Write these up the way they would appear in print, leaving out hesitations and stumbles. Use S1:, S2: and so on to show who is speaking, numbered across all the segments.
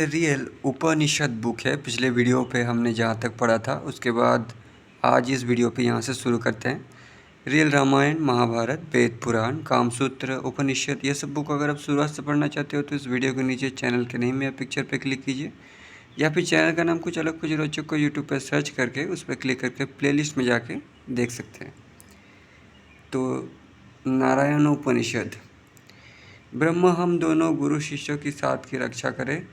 S1: Real उपनिषद book है। पिछले video पे हमने जहाँ तक पढ़ा था उसके बाद आज इस वीडियो पे यहाँ से शुरू करते हैं। रियल रामायण, महाभारत, वेद पुराण, कामसूत्र, उपनिषद, ये सब बुक अगर आप शुरुआत से पढ़ना चाहते हो तो इस वीडियो के नीचे चैनल के नेम या पिक्चर पे क्लिक कीजिए, या फिर चैनल का नाम कुछ अलग कुछ रोचक को यूट्यूब पर सर्च करके उस पर क्लिक करके प्लेलिस्ट में जाके देख सकते हैं। तो नारायण उपनिषद। ब्रह्म हम दोनों गुरु शिष्यों की साथ की रक्षा करें,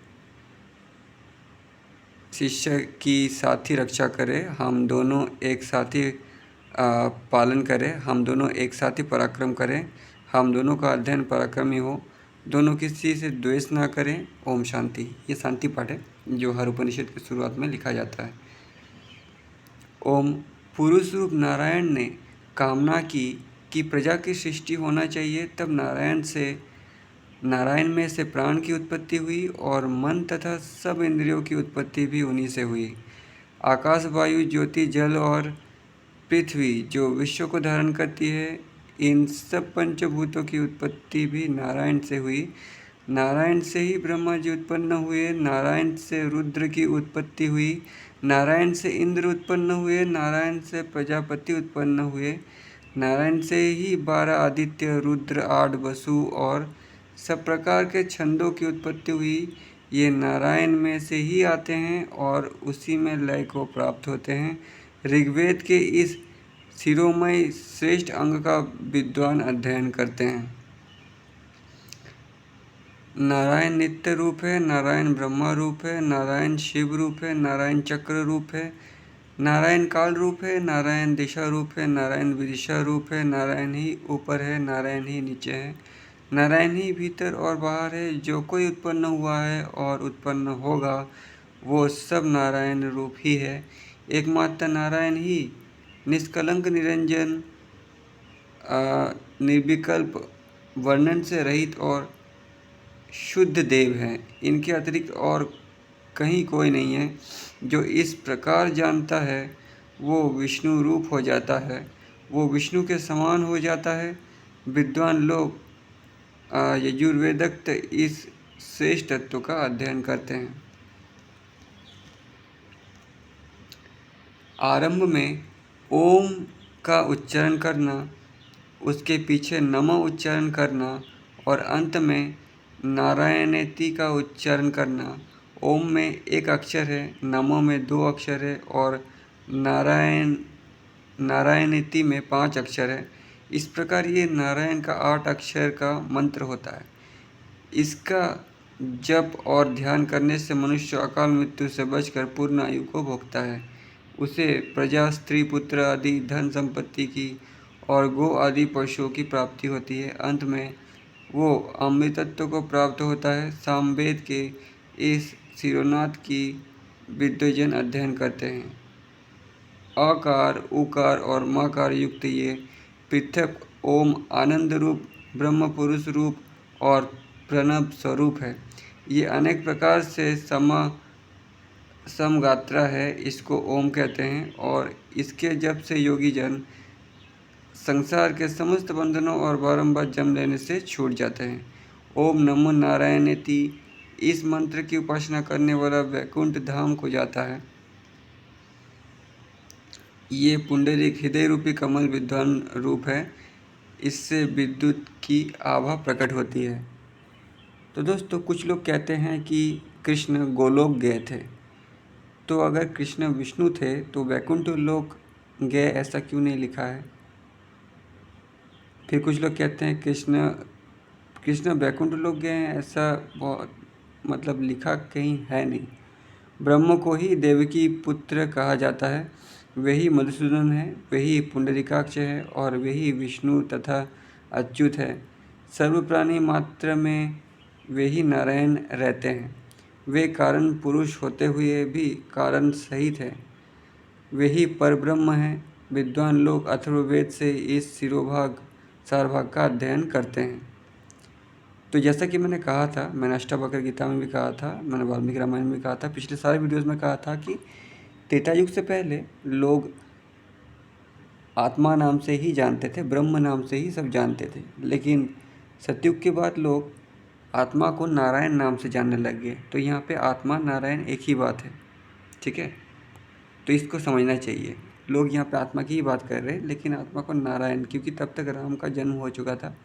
S1: शिष्य की साथी रक्षा करें, हम दोनों एक साथी पालन करें, हम दोनों एक साथी पराक्रम करें, हम दोनों का अध्ययन पराक्रमी हो, दोनों किसी से द्वेष ना करें। ओम शांति। ये शांति पाठ है जो हर उपनिषद की शुरुआत में लिखा जाता है। ओम पुरुष रूप नारायण ने कामना की कि प्रजा की सृष्टि होना चाहिए, तब नारायण में से प्राण की उत्पत्ति हुई और मन तथा सब इंद्रियों की उत्पत्ति भी उन्हीं से हुई। आकाश, वायु, ज्योति, जल और पृथ्वी जो विश्व को धारण करती है, इन सब पंचभूतों की उत्पत्ति भी नारायण से हुई। नारायण से ही ब्रह्मा जी उत्पन्न हुए, नारायण से रुद्र की उत्पत्ति हुई, नारायण से इंद्र उत्पन्न हुए, नारायण से प्रजापति उत्पन्न हुए, नारायण से ही 12 आदित्य, रुद्र, आठ वसु और सब प्रकार के छंदों की उत्पत्ति हुई। ये नारायण में से ही आते हैं और उसी में लय को प्राप्त होते हैं। ऋग्वेद के इस शिरोमय श्रेष्ठ अंग का विद्वान अध्ययन करते हैं। नारायण नित्य रूप है, नारायण ब्रह्मा रूप है, नारायण शिव रूप है, नारायण चक्र रूप है, नारायण काल रूप है, नारायण दिशा रूप है, नारायण विदिशा रूप है, नारायण ही ऊपर है, नारायण ही नीचे है, नारायण ही भीतर और बाहर है। जो कोई उत्पन्न हुआ है और उत्पन्न होगा वो सब नारायण रूप ही है। एकमात्र नारायण ही निष्कलंक, निरंजन, निर्विकल्प, वर्णन से रहित और शुद्ध देव हैं। इनके अतिरिक्त और कहीं कोई नहीं है। जो इस प्रकार जानता है वो विष्णु रूप हो जाता है, वो विष्णु के समान हो जाता है। विद्वान लोग यजुर्वेदक्त इस श्रेष्ठ तत्व का अध्ययन करते हैं। आरंभ में ओम का उच्चारण करना, उसके पीछे नमः उच्चारण करना और अंत में नारायणेति का उच्चारण करना। ओम में एक अक्षर है, नमः में 2 अक्षर है और नारायणेति में 5 अक्षर है। इस प्रकार ये नारायण का 8 अक्षर का मंत्र होता है। इसका जप और ध्यान करने से मनुष्य अकाल मृत्यु से बचकर पूर्ण आयु को भोगता है। उसे प्रजा, स्त्री, पुत्र आदि धन संपत्ति की और गो आदि पशुओं की प्राप्ति होती है। अंत में वो अमृतत्व को प्राप्त होता है। सामवेद के इस शिरोनाथ की विद्वजन अध्ययन करते हैं। अकार, उकार और मकार युक्त ये पृथक ओम आनंद रूप, ब्रह्म पुरुष रूप और प्रणव स्वरूप है। ये अनेक प्रकार से समगात्रा है, इसको ओम कहते हैं और इसके जप से योगी जन संसार के समस्त बंधनों और बारंबार जन्म लेने से छूट जाते हैं। ओम नमो नारायणेति इस मंत्र की उपासना करने वाला वैकुंठ धाम को जाता है। ये पुंडरीक हृदय रूपी कमल विद्वान रूप है, इससे विद्युत की आभा प्रकट होती है। तो दोस्तों, कुछ लोग कहते हैं कि कृष्ण गोलोक गए थे, तो अगर कृष्ण विष्णु थे तो वैकुंठ लोक गए, ऐसा क्यों नहीं लिखा है? फिर कुछ लोग कहते हैं कृष्ण वैकुंठ लोक गए हैं, ऐसा बहुत मतलब लिखा कहीं है नहीं। ब्रह्म को ही देवकी पुत्र कहा जाता है, वही मधुसूदन है, वही पुंडरीकाक्ष है और वही विष्णु तथा अच्युत है। सर्व प्राणी मात्र में वही नारायण रहते हैं। वे कारण पुरुष होते हुए भी कारण सहित है, वही परब्रह्म है। विद्वान लोग अथर्ववेद से इस सारभाग का अध्ययन करते हैं। तो जैसा कि मैंने कहा था, मैंने अष्टावक्र गीता में भी कहा था, मैंने वाल्मीकि रामायण में भी कहा था, पिछले सारे वीडियोस में कहा था कि त्रेता युग से पहले लोग आत्मा नाम से ही जानते थे, ब्रह्म नाम से ही सब जानते थे। लेकिन सतयुग के बाद लोग आत्मा को नारायण नाम से जानने लग गए। तो यहाँ पे आत्मा नारायण एक ही बात है, ठीक है। तो इसको समझना चाहिए। लोग यहाँ पे आत्मा की ही बात कर रहे हैं, लेकिन आत्मा को नारायण, क्योंकि तब तक राम का जन्म हो चुका था।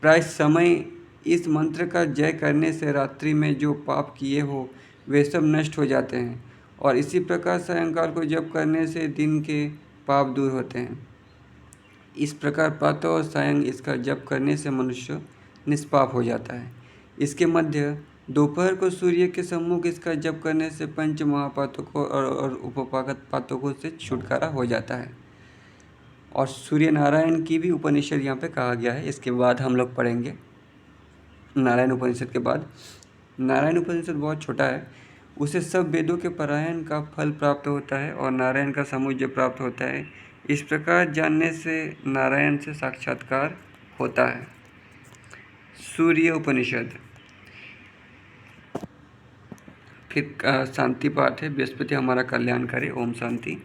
S1: प्राय समय इस मंत्र का जय करने से रात्रि में जो पाप किए हो वे सब नष्ट हो जाते हैं, और इसी प्रकार सायंकाल को जप करने से दिन के पाप दूर होते हैं। इस प्रकार प्रातः और सायं इसका जप करने से मनुष्य निष्पाप हो जाता है। इसके मध्य दोपहर को सूर्य के सम्मुख इसका जप करने से पंच महापातकों और उपपादक पातकों से छुटकारा हो जाता है। और सूर्य नारायण की भी उपनिषद यहाँ पे कहा गया है। इसके बाद हम लोग पढ़ेंगे नारायण उपनिषद के बाद। नारायण उपनिषद बहुत छोटा है, उसे सब वेदों के पारायण का फल प्राप्त होता है और नारायण का सामुज्य प्राप्त होता है। इस प्रकार जानने से नारायण से साक्षात्कार होता है। सूर्य उपनिषद। फिर शांति पाठ है। बृहस्पति हमारा कल्याण करे। ओम शांति।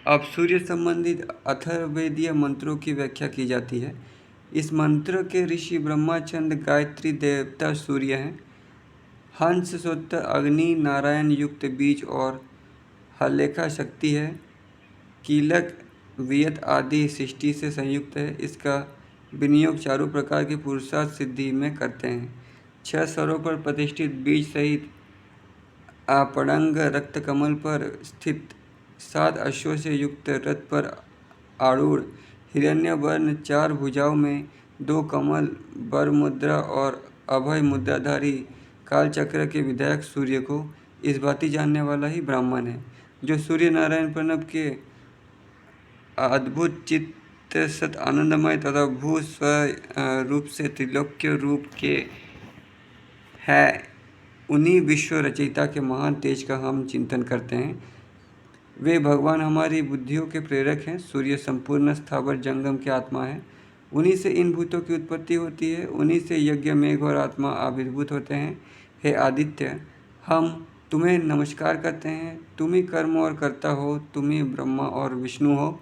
S1: अब सूर्य संबंधित अथर्ववेदीय मंत्रों की व्याख्या की जाती है। इस मंत्र के ऋषि ब्रह्माचंद गायत्री देवता सूर्य हैं। हंस स्वतः अग्नि नारायण युक्त बीज और हलेखा शक्ति है। कीलक वियत आदि सृष्टि से संयुक्त है। इसका विनियोग चारों प्रकार के पुरुषार्थ सिद्धि में करते हैं। 6 स्वरों पर प्रतिष्ठित बीज सहित आपड़ंग रक्त कमल पर स्थित 7 अश्वों से युक्त रथ पर आरूढ़ हिरण्य वर्ण 4 भुजाओं में 2 कमल बर मुद्रा और अभय मुद्राधारी कालचक्र के विधायक सूर्य को इस बाती जानने वाला ही ब्राह्मण है, जो सूर्य नारायण प्रणव के अद्भुत चित्त सत आनंदमय तथा भू स्व रूप से त्रिलोक्य रूप के है। उन्हीं विश्व रचयिता के महान तेज का हम चिंतन करते हैं। वे भगवान हमारी बुद्धियों के प्रेरक हैं। सूर्य संपूर्ण स्थावर जंगम की आत्मा है। उन्हीं से इन भूतों की उत्पत्ति होती है। उन्हीं से यज्ञ मेघ और आत्मा आविर्भूत होते हैं। हे आदित्य, हम तुम्हें नमस्कार करते हैं। तुम ही कर्म और कर्ता हो, तुम ही ब्रह्मा और विष्णु हो।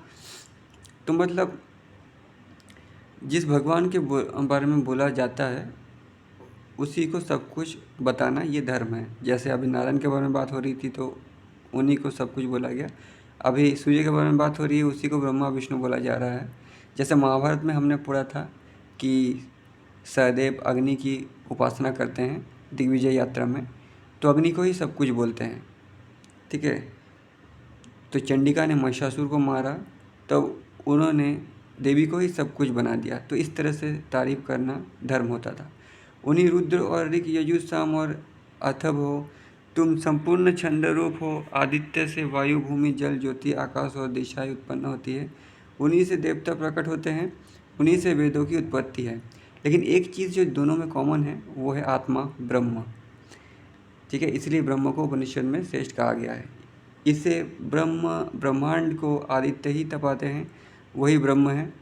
S1: तो मतलब जिस भगवान के बारे में बोला जाता है उसी को सब कुछ बताना ये धर्म है। जैसे अभी नारायण के बारे में बात हो रही थी तो उन्हीं को सब कुछ बोला गया। अभी सूर्य के बारे में बात हो रही है, उसी को ब्रह्मा विष्णु बोला जा रहा है। जैसे महाभारत में हमने पढ़ा था कि सहदेव अग्नि की उपासना करते हैं दिग्विजय यात्रा में, तो अग्नि को ही सब कुछ बोलते हैं, ठीक है। तो चंडिका ने महिषासुर को मारा, तब उन्होंने देवी को ही सब कुछ बना दिया। तो इस तरह से तारीफ करना धर्म होता था। उन्हीं रुद्र और ऋक यजु साम और अथर्व हो। तुम संपूर्ण छंद रूप हो। आदित्य से वायु भूमि जल ज्योति आकाश और दिशाएं उत्पन्न होती है। उन्हीं से देवता प्रकट होते हैं। उन्हीं से वेदों की उत्पत्ति है। लेकिन एक चीज़ जो दोनों में कॉमन है वो है आत्मा ब्रह्म, ठीक है। इसलिए ब्रह्म को उपनिषद में श्रेष्ठ कहा गया है। इसे ब्रह्मांड को आदित्य ही तपाते हैं, वही ब्रह्म है।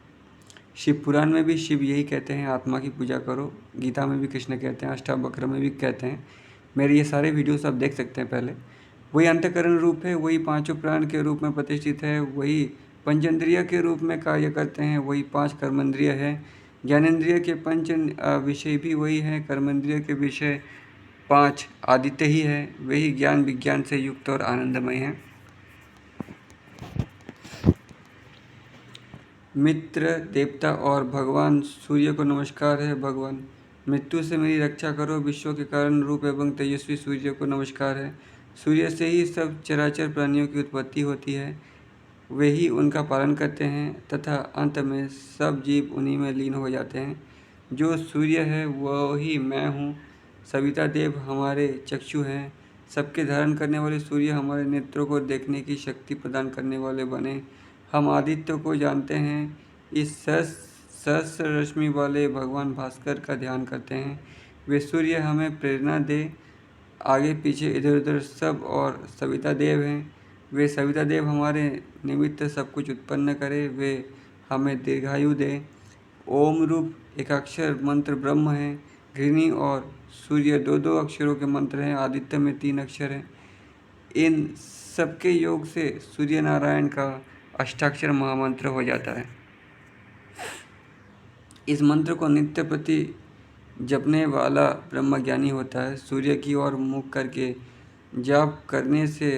S1: शिव पुराण में भी शिव यही कहते हैं, आत्मा की पूजा करो। गीता में भी कृष्ण कहते हैं, अष्टावक्र में भी कहते हैं। मेरे ये सारे वीडियोस आप देख सकते हैं पहले। वही अंतःकरण रूप है, वही पांचों प्राण के रूप में प्रतिष्ठित है, वही पंचेंद्रिय के रूप में कार्य करते हैं, वही 5 कर्मेंद्रिय है। ज्ञानेंद्रिय के 5 विषय भी वही हैं। कर्मेंद्रिय के विषय 5 आदित्य ही है। वही ज्ञान विज्ञान से युक्त और आनंदमय हैं। मित्र देवता और भगवान सूर्य को नमस्कार है। भगवान मृत्यु से मेरी रक्षा करो। विश्व के कारण रूप एवं तेजस्वी सूर्य को नमस्कार है। सूर्य से ही सब चराचर प्राणियों की उत्पत्ति होती है, वे ही उनका पालन करते हैं तथा अंत में सब जीव उन्हीं में लीन हो जाते हैं। जो सूर्य है वह ही मैं हूँ। सविता देव हमारे चक्षु हैं। सबके धारण करने वाले सूर्य हमारे नेत्रों को देखने की शक्ति प्रदान करने वाले बने। हम आदित्य को जानते हैं। इस सहस्र रश्मि वाले भगवान भास्कर का ध्यान करते हैं। वे सूर्य हमें प्रेरणा दे। आगे पीछे इधर उधर सब और सविता देव हैं। वे सविता देव हमारे निमित्त सब कुछ उत्पन्न करे। वे हमें दीर्घायु दे। ओम रूप एकाक्षर मंत्र ब्रह्म है। घृणी और सूर्य 2-2 अक्षरों के मंत्र हैं। आदित्य में 3 अक्षर हैं। इन सबके योग से सूर्य नारायण का अष्टाक्षर महामंत्र हो जाता है। इस मंत्र को नित्य प्रति जपने वाला ब्रह्मज्ञानी होता है। सूर्य की ओर मुख करके जाप करने से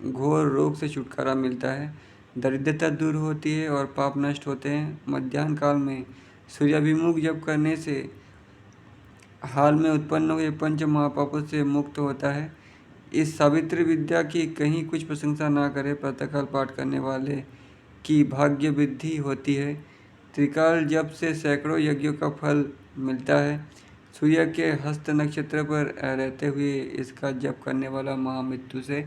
S1: घोर रोग से छुटकारा मिलता है, दरिद्रता दूर होती है और पाप नष्ट होते हैं। मध्याह्न काल में सूर्याभिमुख जप करने से हाल में उत्पन्न हुए पंच महापापों से मुक्त होता है। इस सावित्री विद्या की कहीं कुछ प्रशंसा ना करें, प्रातःकाल पाठ करने वाले की भाग्य वृद्धि होती है। त्रिकाल जप से सैकड़ों यज्ञों का फल मिलता है। सूर्य के हस्त नक्षत्र पर रहते हुए इसका जप करने वाला महामृत्यु से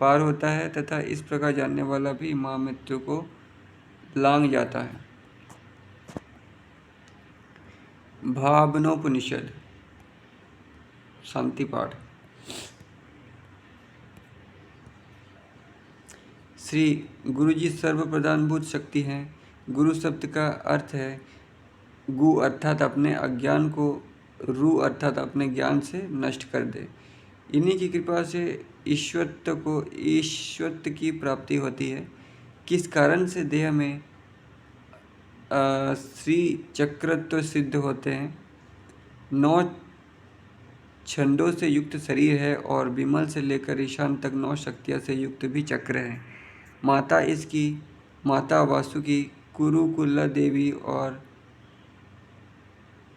S1: पार होता है तथा इस प्रकार जानने वाला भी महामृत्यु को लांघ जाता है। भावनोपनिषद शांति पाठ। श्री गुरु जी सर्व प्रधानभूत शक्ति हैं। गुरु शब्द का अर्थ है गु अर्थात अपने अज्ञान को, रु अर्थात अपने ज्ञान से नष्ट कर दे। इन्हीं की कृपा से ईश्वरत्व की प्राप्ति होती है। किस कारण से देह में श्री चक्रत्व सिद्ध होते हैं। 9 छंदों से युक्त शरीर है और विमल से लेकर ईशान तक 9 शक्तियाँ से युक्त भी चक्र है। माता इसकी माता वासुकी, कुरुकुला देवी और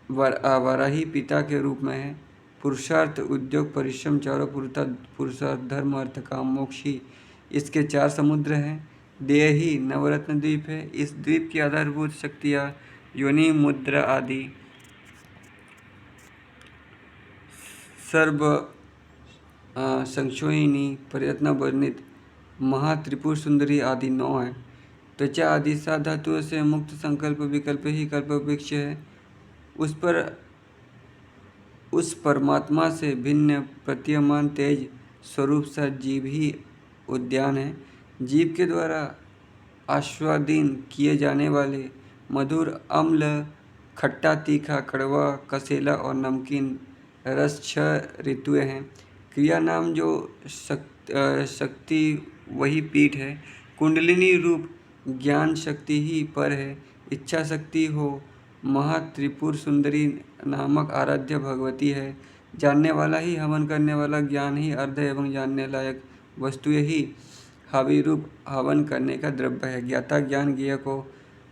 S1: वराही पिता के रूप में है। पुरुषार्थ, उद्योग, परिश्रम चारों पुरुषार्थ, धर्म, अर्थ, काम, मोक्ष ही इसके 4 समुद्र हैं। देह ही नवरत्न द्वीप है। इस द्वीप की आधारभूत शक्तियाँ योनि, मुद्रा आदि सर्व संक्षोहिणी, प्रयत्न वर्णित महात्रिपुर सुंदरी आदि 9 हैं। त्वचा आदि 7 धातुओं से मुक्त संकल्प विकल्प ही कल्प वृक्ष है। उस परमात्मा से भिन्न प्रतीयमान तेज स्वरूप सा जीव ही उद्यान है। जीव के द्वारा आस्वादन किए जाने वाले मधुर, अम्ल, खट्टा, तीखा, कड़वा, कसेला और नमकीन रस 6 ऋतुएं हैं। क्रिया नाम जो शक्ति वही पीठ है। कुंडलिनी रूप ज्ञान शक्ति ही पर है। इच्छा शक्ति हो महात्रिपुर सुंदरी नामक आराध्य भगवती है। जानने वाला ही हवन करने वाला, ज्ञान ही अर्ध एवं जानने लायक वस्तुएं ही हावी रूप हवन करने का द्रव्य है। ज्ञाता ज्ञान ज्ञेय को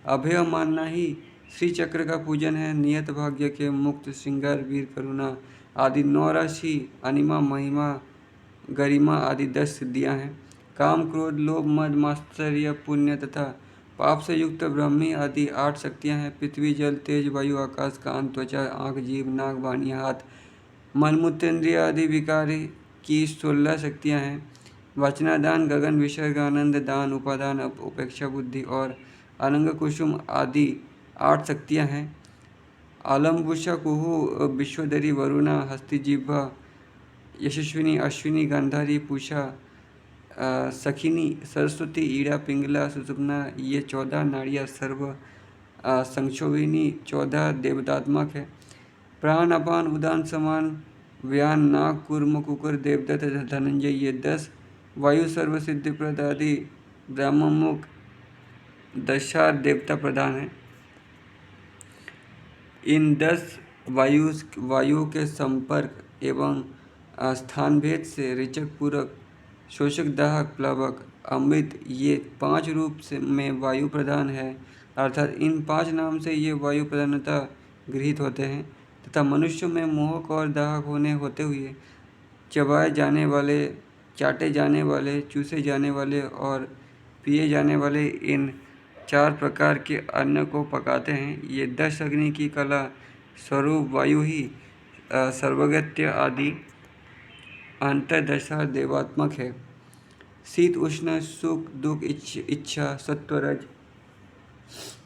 S1: अभय मानना ही श्री चक्र का पूजन है। नियत भाग्य के मुक्त, श्रृंगार, वीर, करुणा आदि 9 राशि, अनिमा, महिमा, गरिमा आदि 10 सिद्धियां हैं। काम, क्रोध, लोभ, मद, मात्सर्य, पुण्य तथा पाप से युक्त ब्रह्मी आदि 8 शक्तियां हैं। पृथ्वी, जल, तेज, वायु, आकाश, कान, त्वचा, आँख, जीभ, नाक, वाणी, हाथ, मन, मूत्र, इंद्रिय आदि विकारी की 16 शक्तियां हैं। वचनादान, गगन, विसर्ग, आनंद दान, उपादान, उपेक्षा, बुद्धि और अनंग कुसुम आदि 8 शक्तियां हैं। आलम्बुषा, कुहू, विश्वधरी, वरुणा, हस्ती, जिह्वा, यशस्विनी, अश्विनी, गांधारी, पूषा, सखिनी, सरस्वती, ईड़ा, पिंगला, सुषुम्ना, ये 14 नाड़ियाँ सर्व संक्षोभिनी 14 देवतात्मक है। प्राण, अपान, उदान, समान, व्यान, नाग, कूर्म, कुकुर, देवदत्त, धनंजय ये 10। वायु सर्व सिद्धिप्रद आदि ब्रह्ममुख 10 देवता प्रधान है। इन 10 वायु के संपर्क एवं स्थान भेद से रेचक, पूरक, शोषक, दाहक, प्लावक, अमृत ये 5 रूप से में वायु प्रधान है। अर्थात इन 5 नाम से ये वायु प्रधानता गृहीत होते हैं तथा मनुष्य में मोहक और दाहक होते हुए चबाए जाने वाले, चाटे जाने वाले, चूसे जाने वाले और पिए जाने वाले इन 4 प्रकार के अन्न को पकाते हैं। ये 10 अग्नि की कला स्वरूप वायु ही सर्वगत्य आदि अंतर्दशा देवात्मक है। शीत, उष्ण, सुख, दुख, इच्छा, सत्व, रज,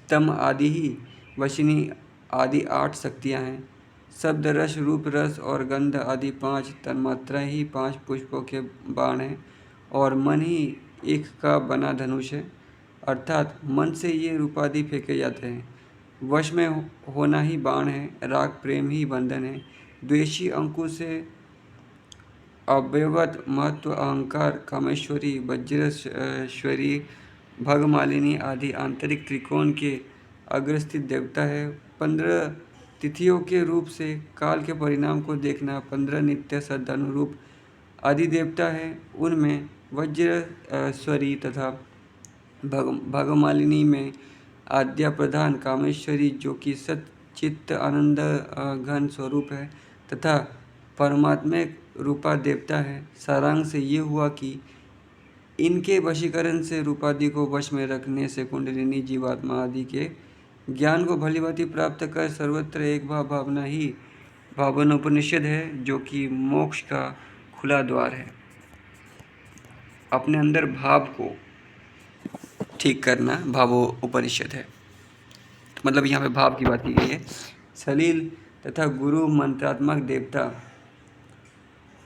S1: तम आदि ही वशिनी आदि 8 शक्तियाँ हैं। शब्द, रस, रूप, रस और गंध आदि 5 तन्मात्रा ही 5 पुष्पों के बाण हैं और मन ही एक का बना धनुष है। अर्थात मन से ये रूपादि फेंके जाते हैं। वश में होना ही बाण है। राग, प्रेम ही बंधन है। द्वेषी अंकुश से अव्यवत महत्व, अहंकार, कामेश्वरी, वज्रेश्वरी, भगमालिनी आदि आंतरिक त्रिकोण के अग्रस्थित देवता है। 15 तिथियों के रूप से काल के परिणाम को देखना, 15 नित्य सदानुरूप आदि देवता है, उनमें वज्र स्वरी तथा भागमालिनी में आद्या प्रधान कामेश्वरी जो कि सच्चित्त आनंद घन स्वरूप है तथा परमात्मिक रूपा देवता है। सारांश ये हुआ कि इनके वशीकरण से रूपादि को वश में रखने से कुंडलिनी जीवात्मा आदि के ज्ञान को भलीभांति प्राप्त कर सर्वत्र एक भावना ही भावनोपनिषद है, जो कि मोक्ष का खुला द्वार है। अपने अंदर भाव को ठीक करना भावोपनिषद है। मतलब यहाँ पे भाव की बात की गई है। सलील तथा गुरु मंत्रात्मक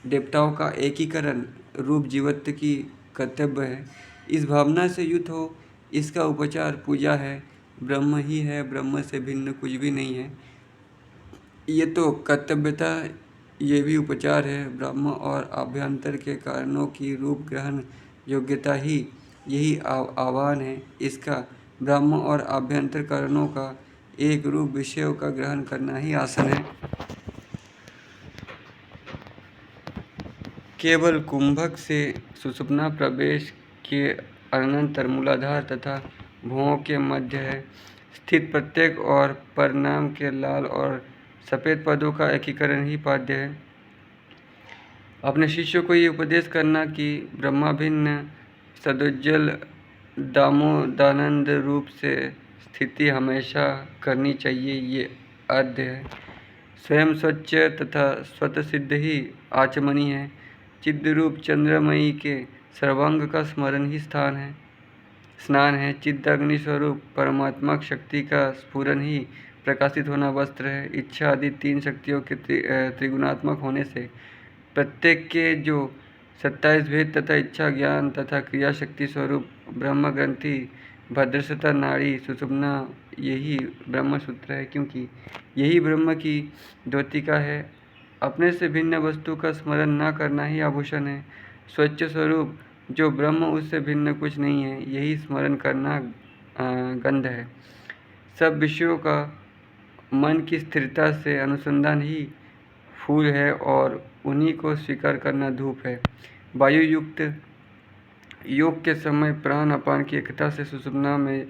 S1: देवताओं का एकीकरण रूप जीवत्व की कर्तव्य है। इस भावना से युक्त हो, इसका उपचार पूजा है। ब्रह्म ही है, ब्रह्म से भिन्न कुछ भी नहीं है। ये तो कर्तव्यता, ये भी उपचार है। ब्रह्म और आभ्यंतर के कारणों की रूप ग्रहण योग्यता ही यही आह्वान है। इसका ब्रह्म और आभ्यंतर कारणों का एक रूप विषयों का ग्रहण करना ही आसन है। केवल कुंभक से सुषुप्ना प्रवेश के अनंतर मूलाधार तथा भुवों के मध्य है स्थित प्रत्येक और परिणाम के लाल और सफ़ेद पदों का एकीकरण ही पाद्य है। अपने शिष्यों को ये उपदेश करना कि ब्रह्माभिन्न सदुज्ज्वल दामोदानंद रूप से स्थिति हमेशा करनी चाहिए, ये आद्य है। स्वयं स्वच्छ तथा स्वतः सिद्ध ही आचमनी है। चिद्ध रूप चंद्रमयी के सर्वांग का स्मरण ही स्नान है। चिद्ध अग्नि स्वरूप परमात्मा शक्ति का स्फुरन ही प्रकाशित होना वस्त्र है। इच्छा आदि 3 शक्तियों के त्रिगुणात्मक होने से प्रत्येक के जो 27 भेद तथा इच्छा ज्ञान तथा क्रिया शक्ति स्वरूप ब्रह्म ग्रंथि भद्रसता नाड़ी सुषुम्ना यही ब्रह्म सूत्र है, क्योंकि यही ब्रह्म की द्योतिका है। अपने से भिन्न वस्तु का स्मरण न करना ही आभूषण है। स्वच्छ स्वरूप जो ब्रह्म उससे भिन्न कुछ नहीं है, यही स्मरण करना गंध है। सब विषयों का मन की स्थिरता से अनुसंधान ही फूल है और उन्हीं को स्वीकार करना धूप है। वायु युक्त योग के समय प्राण अपान की एकता से सुषुम्ना में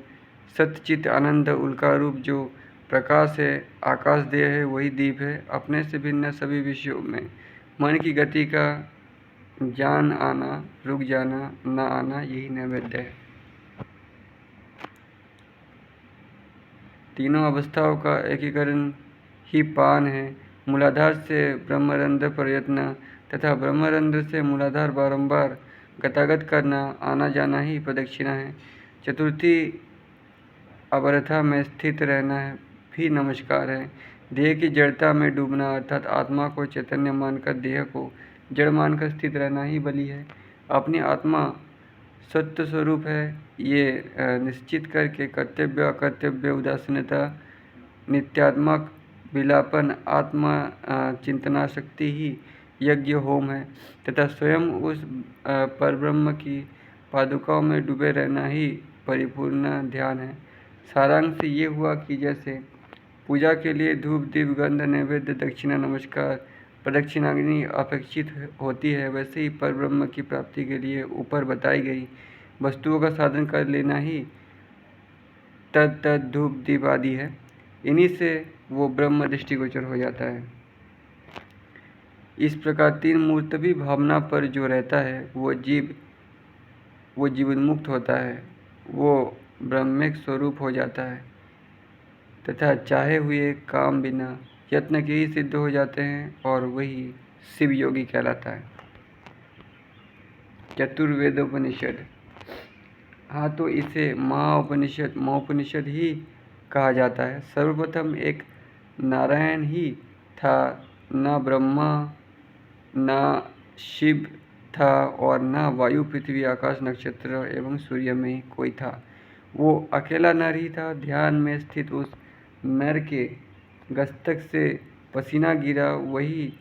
S1: सच्चित आनंद उल्का रूप जो प्रकाश है, आकाश देह है, वही दीप है। अपने से भिन्न सभी विषयों में मन की गति का जान आना, रुक जाना, न आना, यही नैवेद्य है। तीनों अवस्थाओं का एकीकरण ही पान है। मूलाधार से ब्रह्मरंध्र प्रयत्न तथा ब्रह्मरंध्र से मूलाधार बारंबार गतागत करना, आना जाना ही प्रदक्षिणा है। चतुर्थी अवरथा में स्थित रहना है भी नमस्कार है। देह की जड़ता में डूबना अर्थात आत्मा को चैतन्य मानकर देह को जड़ मानकर स्थित रहना ही बलि है। अपनी आत्मा सत्य स्वरूप है, ये निश्चित करके कर्तव्य अकर्तव्य उदासीनता नित्यात्मक विलापन आत्मा चिंतना शक्ति ही यज्ञ होम है तथा स्वयं उस परब्रह्म की पादुकाओं में डूबे रहना ही परिपूर्ण ध्यान है। सारांश ये हुआ कि जैसे पूजा के लिए धूप दीप गंध नैवेद्य दक्षिणा नमस्कार प्रदक्षिणाग्नि अपेक्षित होती है, वैसे ही परब्रह्म की प्राप्ति के लिए ऊपर बताई गई वस्तुओं का साधन कर लेना ही तद धूप दीप आदि है। इन्हीं से वो ब्रह्म दृष्टिगोचर हो जाता है। इस प्रकार 3 मूर्तभी भावना पर जो रहता है वो जीवन्मुक्त होता है, वो ब्रह्मिक स्वरूप हो जाता है तथा चाहे हुए काम बिना यत्न के ही सिद्ध हो जाते हैं और वही शिव योगी कहलाता है। चतुर्वेदोपनिषद, हाँ तो इसे महाउपनिषद ही कहा जाता है। सर्वप्रथम एक नारायण ही था, न ब्रह्मा न शिव था और न वायु पृथ्वी आकाश नक्षत्र एवं सूर्य में कोई था। वो अकेला नर ही था। ध्यान में स्थित उस नर के गस्तक से पसीना गिरा, वही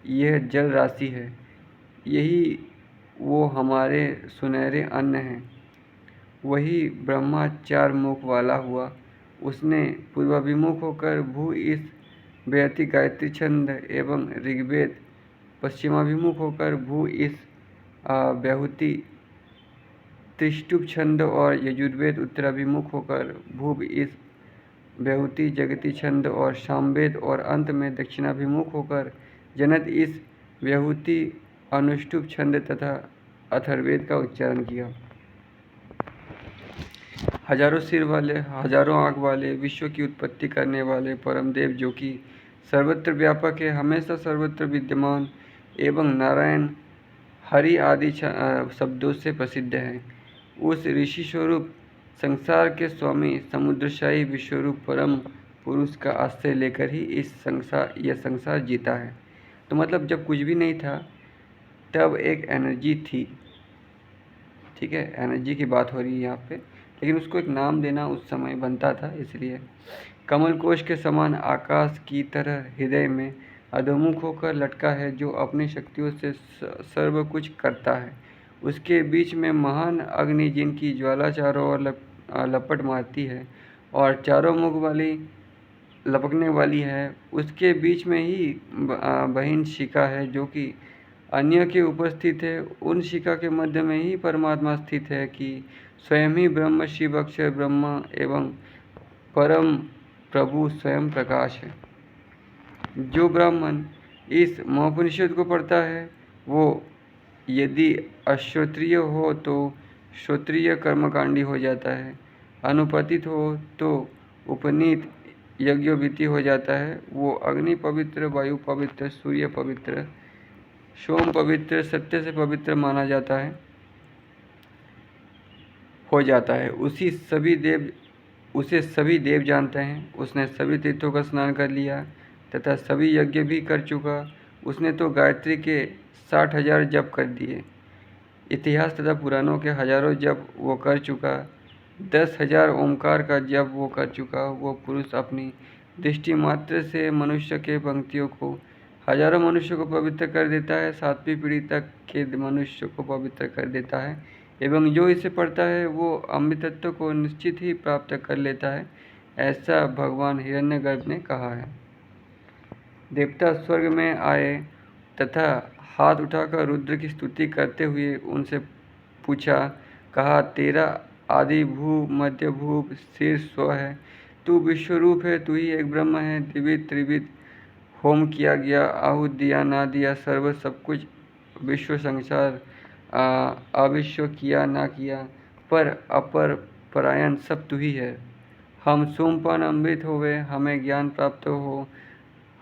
S1: यह जल राशि है। यही वो हमारे सुनहरे अन्न हैं। वही ब्रह्मा 4 मुख वाला हुआ। उसने पूर्वाभिमुख होकर भू इस बेहती गायत्री छंद एवं ऋग्वेद पश्चिमाभिमुख होकर भू इस बेहुती त्रिष्टुप छंद और यजुर्वेद उत्तराभिमुख होकर भूप इस बेहुती जगती छंद और सामवेद और अंत में दक्षिणाभिमुख होकर जनत इस बेहुती अनुष्टुप छंद तथा अथर्ववेद का उच्चारण किया। हजारों सिर वाले, हजारों आँख वाले, विश्व की उत्पत्ति करने वाले परमदेव जो कि सर्वत्र व्यापक है, हमेशा सर्वत्र विद्यमान एवं नारायण हरि आदि शब्दों से प्रसिद्ध है, उस ऋषि स्वरूप संसार के स्वामी समुद्रशाही विश्वरूप परम पुरुष का आश्रय लेकर ही यह संसार जीता है। तो मतलब जब कुछ भी नहीं था तब एक एनर्जी थी, ठीक है, एनर्जी की बात हो रही है यहाँ पे, लेकिन उसको एक नाम देना उस समय बनता था। इसलिए कमल कोश के समान आकाश की तरह हृदय में अधोमुख होकर लटका है, जो अपनी शक्तियों से सर्व कुछ करता है। उसके बीच में महान अग्नि जिनकी ज्वाला चारों ओर लपट मारती है और चारों मुख वाली लपकने वाली है, उसके बीच में ही बहिन शिखा है जो कि अन्य के ऊपर स्थित है। उन शिखा के मध्य में ही परमात्मा स्थित है कि स्वयं ही ब्रह्म शिव अक्षर ब्रह्म एवं परम प्रभु स्वयं प्रकाश है। जो ब्राह्मण इस महाउपनिषद को पढ़ता है वो यदि अश्रोत्रिय हो तो श्रोत्रिय कर्मकांडी हो जाता है, अनुपतित हो तो उपनीत यज्ञोविति हो जाता है। वो अग्नि पवित्र, वायु पवित्र, सूर्य पवित्र, सोम पवित्र, सत्य से पवित्र माना जाता है, हो जाता है। उसे सभी देव जानते हैं। उसने सभी तीर्थों का स्नान कर लिया तथा सभी यज्ञ भी कर चुका। उसने तो गायत्री के 60,000 जप कर दिए, इतिहास तथा पुराणों के हजारों जप वो कर चुका, 10,000 ओमकार का जप वो कर चुका। वो पुरुष अपनी दृष्टि मात्र से मनुष्य के पंक्तियों को, हजारों मनुष्यों को पवित्र कर देता है, 7वीं पीढ़ी तक के मनुष्य को पवित्र कर देता है एवं जो इसे पढ़ता है वो अमृतत्व को निश्चित ही प्राप्त कर लेता है, ऐसा भगवान हिरण्यगर्भ ने कहा है। देवता स्वर्ग में आए तथा हाथ उठाकर रुद्र की स्तुति करते हुए उनसे पूछा, कहा, तेरा आदि भू मध्य भूप शीर्ष स्व है, तू विश्वरूप है, तू ही एक ब्रह्म है। द्विविध त्रिविध होम किया गया, आहूत दिया ना दिया, सर्व सब कुछ विश्व संसार अविश्व किया ना किया, पर अपर परायण सब तू ही है। हम सोमपान अमृत होवे, हमें ज्ञान प्राप्त हो,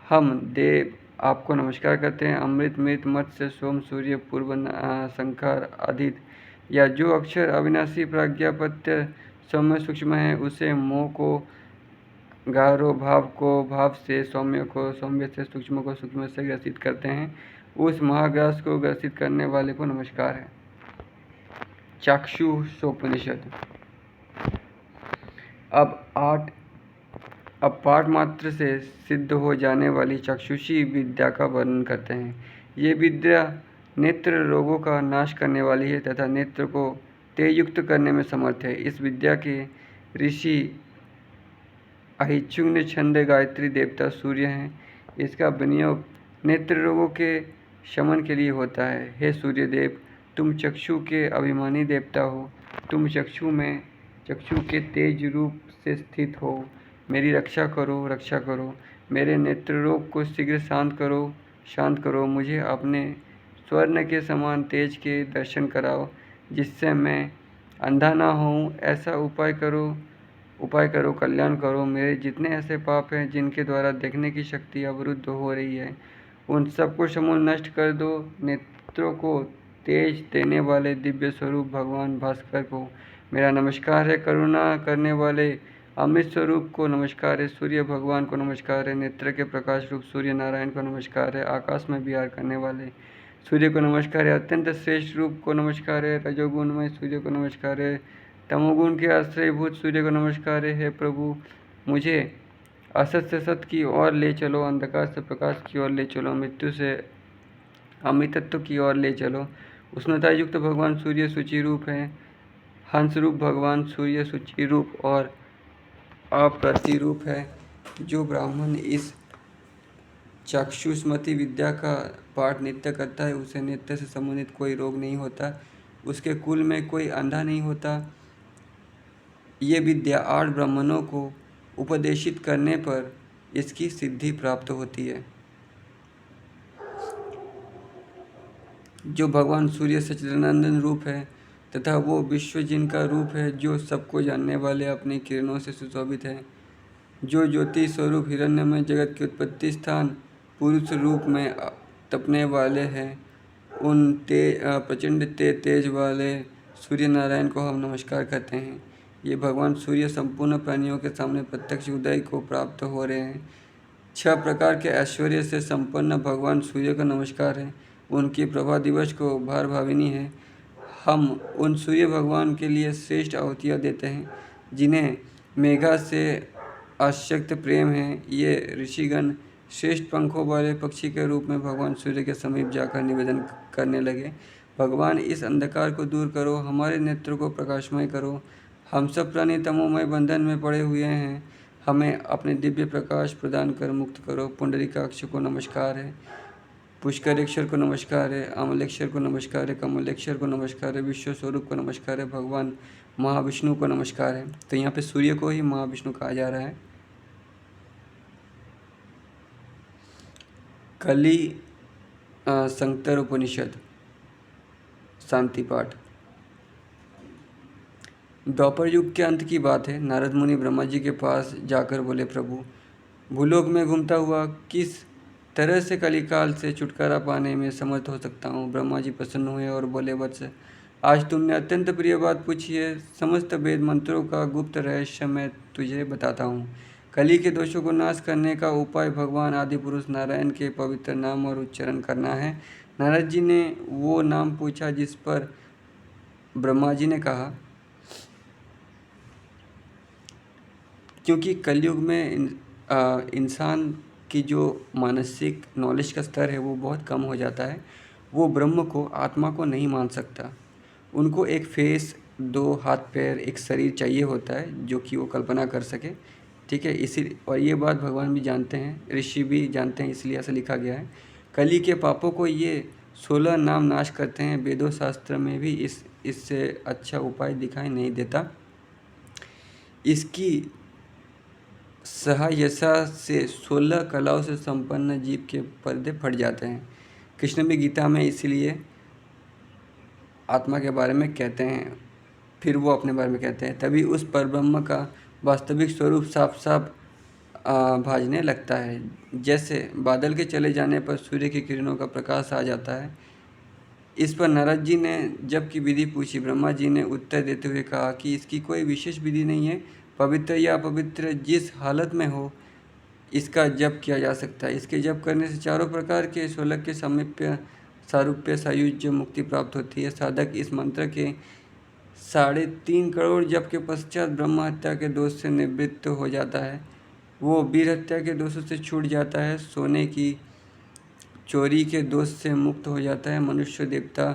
S1: हम देव आपको नमस्कार करते हैं। अमृत मृत मत्स्य सोम सूर्य पूर्व संखार आदित या जो अक्षर अविनाशी प्राज्ञापत्य सौम्य सूक्ष्म है, उसे मोह को गारो, भाव को भाव से, सौम्य को सौम्य से, सूक्ष्म को सूक्ष्म से ग्रसित करते हैं, उस महाग्रास को ग्रसित करने वाले को नमस्कार है। चाक्षुषोपनिषद। अब पाठ मात्र से सिद्ध हो जाने वाली चक्षुषी विद्या का वर्णन करते हैं। ये विद्या नेत्र रोगों का नाश करने वाली है तथा नेत्र को तेजयुक्त करने में समर्थ है। इस विद्या के ऋषि अहिच्युग्न छंद गायत्री देवता सूर्य हैं। इसका विनियोग नेत्र रोगों के शमन के लिए होता है। हे सूर्यदेव, तुम चक्षु के अभिमानी देवता हो, तुम चक्षु के तेज रूप से स्थित हो। मेरी रक्षा करो, मेरे नेत्र रोग को शीघ्र शांत करो। मुझे अपने स्वर्ण के समान तेज के दर्शन कराओ, जिससे मैं अंधा ना हूँ। ऐसा उपाय करो, कल्याण करो। मेरे जितने ऐसे पाप हैं जिनके द्वारा देखने की शक्ति अवरुद्ध हो रही है, उन सबको समूल नष्ट कर दो। नेत्रों को तेज देने वाले दिव्य स्वरूप भगवान भास्कर को मेरा नमस्कार है। करुणा करने वाले अमृत स्वरूप को नमस्कार है। सूर्य भगवान को नमस्कार है। नेत्र के प्रकाश रूप सूर्य नारायण को नमस्कार है। आकाश में विहार करने वाले सूर्य को नमस्कार है। अत्यंत श्रेष्ठ रूप को नमस्कार है। रजोगुणमय सूर्य को नमस्कार है। तमोगुण के आश्रयभूत सूर्य को नमस्कार है। हे प्रभु, मुझे असत से सत की ओर ले चलो, अंधकार से प्रकाश की ओर ले चलो, मृत्यु से अमृतत्व की ओर ले चलो। उष्णता युक्त भगवान सूर्य सूची रूप है। हंस रूप भगवान सूर्य सूची रूप और अप्रतिरूप है। जो ब्राह्मण इस चक्षुष्मति विद्या का पाठ नित्य करता है उसे नित्य से संबंधित कोई रोग नहीं होता, उसके कुल में कोई अंधा नहीं होता। ये विद्या 8 ब्राह्मणों को उपदेशित करने पर इसकी सिद्धि प्राप्त होती है। जो भगवान सूर्य सच्चिदानंद रूप है तथा वो विश्व जिनका रूप है, जो सबको जानने वाले अपनी किरणों से सुशोभित है, जो ज्योति स्वरूप हिरण्यमय जगत के उत्पत्ति स्थान पुरुष रूप में तपने वाले हैं, उन प्रचंड तेज वाले सूर्य नारायण को हम नमस्कार करते हैं। ये भगवान सूर्य संपूर्ण प्राणियों के सामने प्रत्यक्ष उदय को प्राप्त हो रहे हैं। 6 प्रकार के ऐश्वर्य से संपन्न भगवान सूर्य को नमस्कार है। उनकी प्रभा दिवस को भार भाविनी है। हम उन सूर्य भगवान के लिए श्रेष्ठ आहुतियाँ देते हैं जिन्हें मेघा से आशक्त प्रेम है। ये ऋषिगण श्रेष्ठ पंखों वाले पक्षी के रूप में भगवान सूर्य के समीप जाकर निवेदन करने लगे, भगवान इस अंधकार को दूर करो, हमारे नेत्रों को प्रकाशमय करो। हम सब प्राणी तमोमय बंधन में पड़े हुए हैं, हमें अपने दिव्य प्रकाश प्रदान कर मुक्त करो। पुंडरीकाक्ष को नमस्कार है, पुष्करेश्वर को नमस्कार है, अमलेश्वर को नमस्कार है, कमलेश्वर को नमस्कार है, विश्व स्वरूप को नमस्कार है, भगवान महाविष्णु को नमस्कार है। तो यहाँ पे सूर्य को ही महाविष्णु कहा जा रहा है। कली संकर उपनिषद शांति पाठ। द्वापर युग के अंत की बात है। नारद मुनि ब्रह्मा जी के पास जाकर बोले, प्रभु, भूलोक में घूमता हुआ किस तरह से कलिकाल से छुटकारा पाने में समर्थ हो सकता हूँ। ब्रह्मा जी प्रसन्न हुए और बोले, वत्स, आज तुमने अत्यंत प्रिय बात पूछी है। समस्त वेद मंत्रों का गुप्त रहस्य मैं तुझे बताता हूँ। कली के दोषों को नाश करने का उपाय भगवान आदि पुरुष नारायण के पवित्र नाम और उच्चारण करना है। नारद जी ने वो नाम पूछा जिस पर ब्रह्मा जी ने कहा, क्योंकि कलयुग में इंसान की जो मानसिक नॉलेज का स्तर है वो बहुत कम हो जाता है। वो ब्रह्म को, आत्मा को नहीं मान सकता। उनको एक फेस, 2 हाथ पैर, एक शरीर चाहिए होता है जो कि वो कल्पना कर सके। ठीक है, इसी और ये बात भगवान भी जानते हैं, ऋषि भी जानते हैं, इसलिए ऐसा लिखा गया है। कली के पापों को ये 16 नाम नाश करते हैं। वेदों शास्त्र में भी इससे अच्छा उपाय दिखाई नहीं देता। इसकी सहायता से 16 कलाओं से संपन्न जीव के पर्दे फट जाते हैं। कृष्ण भी गीता में इसीलिए आत्मा के बारे में कहते हैं, फिर वो अपने बारे में कहते हैं। तभी उस परब्रह्म का वास्तविक स्वरूप साफ साफ भाजने लगता है। जैसे बादल के चले जाने पर सूर्य की किरणों का प्रकाश आ जाता है। इस पर नारद जी ने जप की विधि पूछी। ब्रह्मा जी ने उत्तर देते हुए कहा कि इसकी कोई विशेष विधि नहीं है। पवित्र या अपवित्र जिस हालत में हो इसका जप किया जा सकता है। इसके जप करने से चारों प्रकार के शोलक के समीप्य, सारूप्य, सायुज्य मुक्ति प्राप्त होती है। साधक इस मंत्र के 3.5 करोड़ जप के पश्चात ब्रह्म हत्या के दोष से निवृत्त हो जाता है। वो वीर हत्या के दोषों से छूट जाता है, सोने की चोरी के दोष से मुक्त हो जाता है, मनुष्य, देवता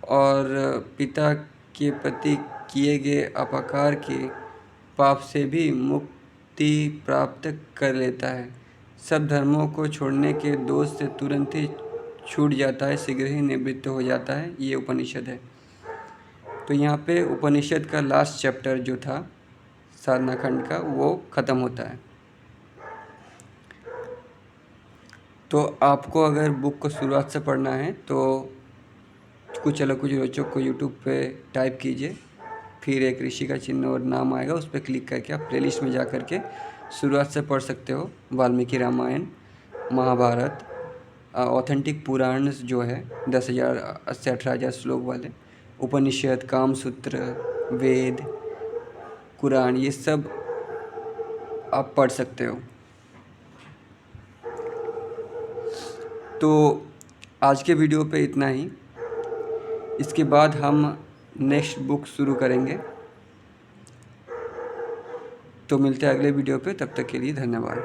S1: और पिता के प्रति किए गए अपकार के पाप से भी मुक्ति प्राप्त कर लेता है। सब धर्मों को छोड़ने के दोष से तुरंत ही छूट जाता है, शीघ्र ही निवृत्त हो जाता है। ये उपनिषद है। तो यहाँ पे उपनिषद का लास्ट चैप्टर जो था साधना खंड का, वो ख़त्म होता है। तो आपको अगर बुक को शुरुआत से पढ़ना है तो कुछ अलग कुछ रोचक को यूट्यूब पे टाइप कीजिए, फिर एक ऋषि का चिन्ह और नाम आएगा, उस पर क्लिक करके आप प्लेलिस्ट में जा कर के शुरुआत से पढ़ सकते हो। वाल्मीकि रामायण, महाभारत, ऑथेंटिक पुराण जो है 10,000 से 18,000 श्लोक वाले, उपनिषद, कामसूत्र, वेद, कुरान, ये सब आप पढ़ सकते हो। तो आज के वीडियो पे इतना ही। इसके बाद हम नेक्स्ट बुक शुरू करेंगे। तो मिलते हैं अगले वीडियो पे, तब तक के लिए धन्यवाद।